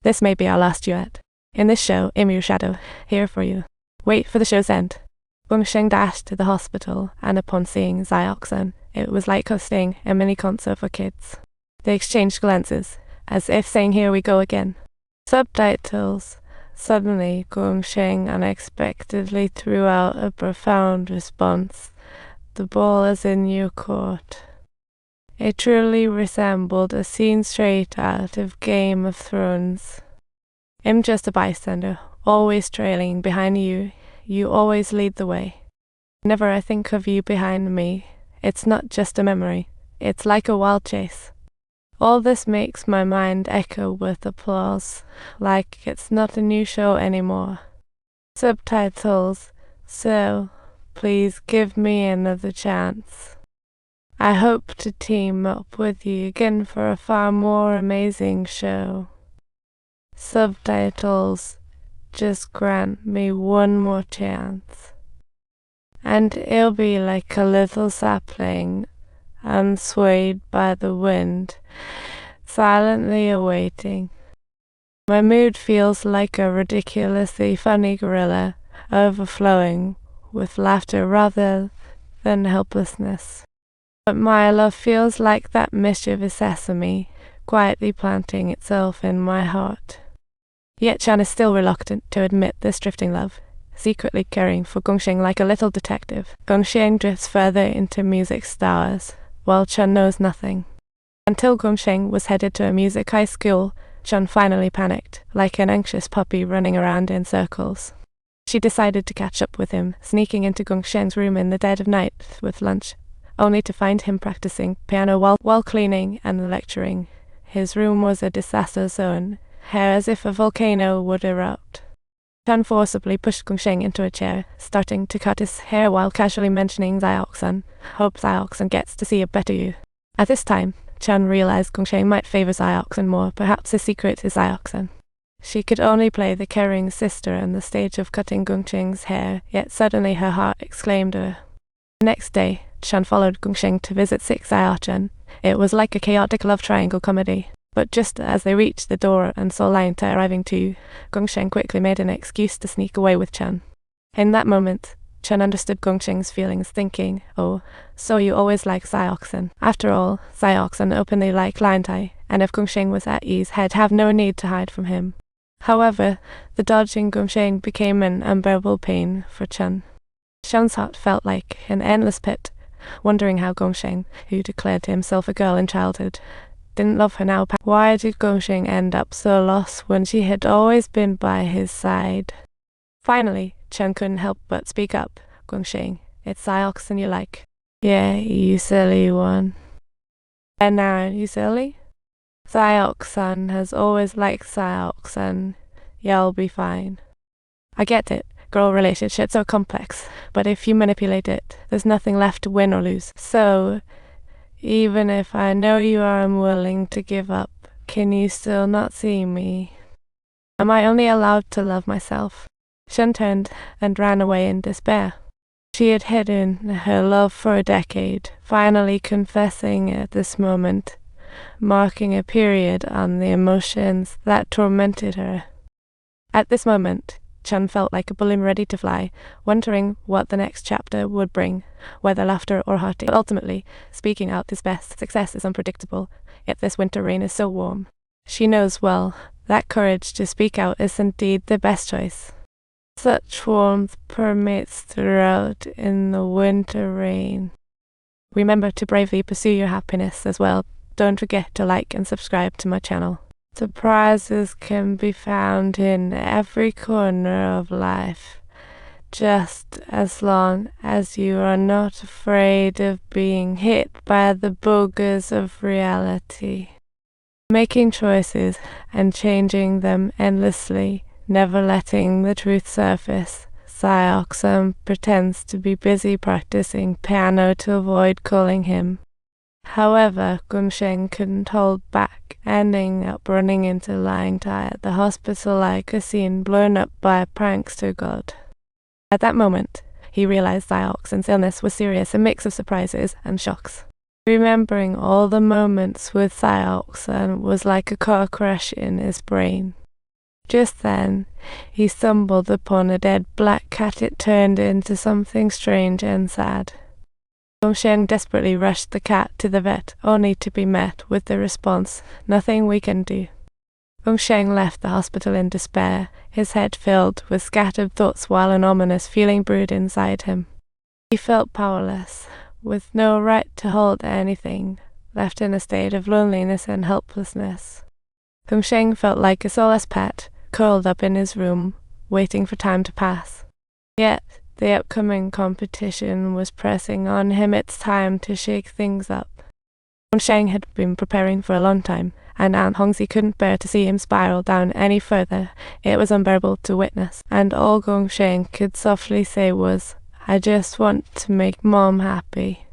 This may be our last duet. In this show, Imru Shadow, here for you. Wait for the show's end. Gongsheng dashed to the hospital, and upon seeing Xiaoxan, it was like hosting a mini concert for kids. They exchanged glances, as if saying, "Here we go again." Subtitles. Suddenly, Gongsheng unexpectedly threw out a profound response. "The ball is in your court." It truly resembled a scene straight out of Game of Thrones. "I'm just a bystander, always trailing behind you. You always lead the way. Whenever I think of you behind me, it's not just a memory. It's like a wild chase. All this makes my mind echo with applause, like it's not a new show anymore." Subtitles. "So, please give me another chance. I hope to team up with you again for a far more amazing show." Subtitles. "Just grant me one more chance. And it'll be like a little sapling, unswayed by the wind, silently awaiting. My mood feels like a ridiculously funny gorilla, overflowing with laughter rather than helplessness. But my love feels like that mischievous sesame, quietly planting itself in my heart." Yet Chan is still reluctant to admit this drifting love, secretly caring for Gongsheng like a little detective. Gongsheng drifts further into music stars, while Chan knows nothing. Until Gongsheng was headed to a music high school, Chan finally panicked, like an anxious puppy running around in circles. She decided to catch up with him, sneaking into Gongsheng's room in the dead of night with lunch, only to find him practicing piano while cleaning and lecturing. His room was a disaster zone, hair as if a volcano would erupt. Chan forcibly pushed Gongsheng into a chair, starting to cut his hair while casually mentioning Xiaoxan. "Hope Xiaoxan gets to see a better you." At this time, Chan realized Gongsheng might favor Xiaoxan more. Perhaps his secret is Xiaoxan. She could only play the caring sister on the stage of cutting Gongsheng's hair, yet suddenly her heart exclaimed her. The next day, Chan followed Gongsheng to visit sick Xiaoxan. It was like a chaotic love triangle comedy. But just as they reached the door and saw Lionta arriving too, Gongsheng quickly made an excuse to sneak away with Chan. In that moment, Chan understood Gongsheng's feelings, thinking, "Oh, so you always like Xiaoxan." After all, Xiaoxan openly liked Lionta, and if Gongsheng was at ease, he'd have no need to hide from him. However, the dodging Gongsheng became an unbearable pain for Chan. Chan's heart felt like an endless pit, wondering how Gongsheng, who declared himself a girl in childhood, didn't love her now. Why did Gongsheng end up so lost when she had always been by his side? Finally, Chan couldn't help but speak up. "Gongsheng, it's Xiaoxan you like." "Yeah, you silly one." "And now, you silly?" "Xiaoxan has always liked Xiaoxan. You'll be fine." "I get it. Girl relationships are complex, but if you manipulate it, there's nothing left to win or lose. So, even if I know you are unwilling to give up, can you still not see me? Am I only allowed to love myself?" Chan turned and ran away in despair. She had hidden her love for a decade, finally confessing at this moment, marking a period on the emotions that tormented her. At this moment, Chan felt like a balloon ready to fly, wondering what the next chapter would bring, whether laughter or heartache. But ultimately, speaking out is best. Success is unpredictable, yet this winter rain is so warm. She knows well that courage to speak out is indeed the best choice. Such warmth permeates throughout in the winter rain. Remember to bravely pursue your happiness as well. Don't forget to like and subscribe to my channel. Surprises can be found in every corner of life, just as long as you are not afraid of being hit by the boogers of reality. Making choices and changing them endlessly, never letting the truth surface. Xiaoxan pretends to be busy practicing piano to avoid calling him. However, Gongsheng couldn't hold back, ending up running into Lionta at the hospital like a scene blown up by a prankster god. At that moment, he realized Xiaoxan's illness was serious, a mix of surprises and shocks. Remembering all the moments with Xiaoxan was like a car crash in his brain. Just then, he stumbled upon a dead black cat. It turned into something strange and sad. Gongsheng desperately rushed the cat to the vet, only to be met with the response, "Nothing we can do." Gongsheng left the hospital in despair, his head filled with scattered thoughts while an ominous feeling brewed inside him. He felt powerless, with no right to hold anything, left in a state of loneliness and helplessness. Gongsheng felt like a soulless pet, curled up in his room, waiting for time to pass. Yet, the upcoming competition was pressing on him. It's time to shake things up. Gongsheng had been preparing for a long time, and Aunt Hongxi couldn't bear to see him spiral down any further. It was unbearable to witness, and all Gongsheng could softly say was, "I just want to make Mom happy."